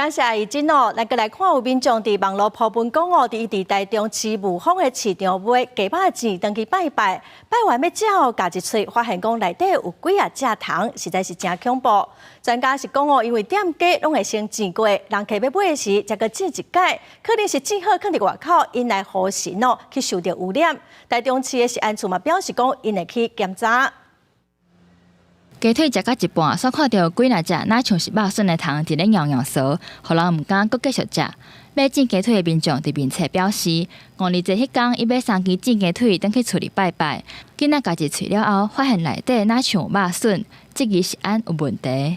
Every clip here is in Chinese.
感谢伊真哦，来看有民众伫网络铺文讲哦，伫台中市雾峰的市场买鸡肉钱，登去拜拜，拜完要食后，夹一喙，发现讲内底有几啊只虫，实在是真恐怖。专家是讲哦，因为店家拢会先煎过，人客要买的时，才个煎一解，可能是煎好放伫外口，引来雨神哦去受到污染。台中市的食安处嘛表示讲，因会去检查。 鸡腿食到一半，所看到几若只哪像是肉笋的虫伫咧摇摇趖，互人毋敢搁继续食。买煎鸡腿的民众伫面册表示，5日节迄天，伊买3支煎鸡腿，等去厝里拜拜。囡仔家己喙了后，发现内底哪像有肉笋，质疑食安有问题。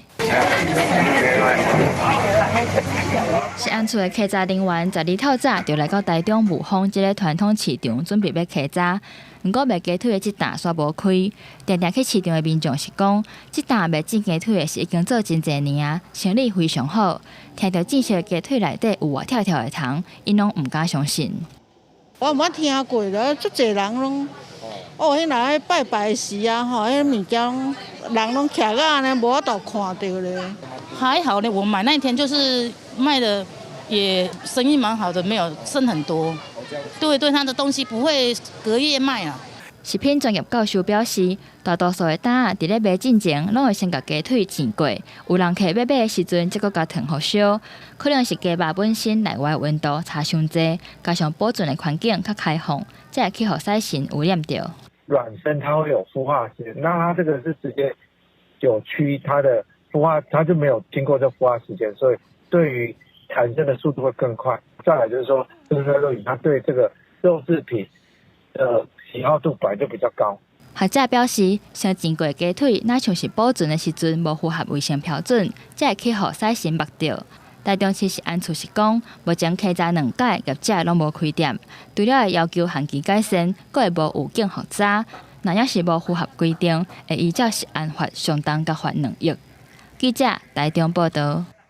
食安处的稽查人员12透早就来到台中雾峰这个传统市场，准备要稽查。 不过卖鸡腿的这档煞无开，常常去市场的民众是讲，这档卖煎鸡腿的是已经做真侪年啊，生意非常好。听到正式的鸡腿内底有活跳跳的虫，因拢唔敢相信。我毋捌听过了，足侪人拢，迄若拜拜时啊，迄物件人拢徛个安尼，无法度看到咧。还好呢，我买那一天就是卖的也生意蛮好的，没有剩很多。 对，他的东西不会隔夜卖啊。食品专业教授表示，大多数的摊仔伫咧卖进前，拢会先甲鸡腿煎过，有人客要买的时阵，才搁甲烫好烧。可能是鸡肉本身内外温度差伤济，加上保存的环境较开放，才会去互细菌污染掉。卵生它会有孵化时间，那它这个是直接有区它的孵化，它就没有经过这孵化时间，所以对于产生的速度会更快。再来就是说，就是说它对这个肉制品的喜好度本来就比较高。学者表示，先煎过鸡腿，那像是保存的时阵无符合卫生标准，才会去互细菌目到。台中市食安处是讲，目前稽查2届，业者拢无开店，除了会要求限期改善，阁会无有警复查。若要是无符合规定，会依照食安法相当甲罚2亿。记者台中报道。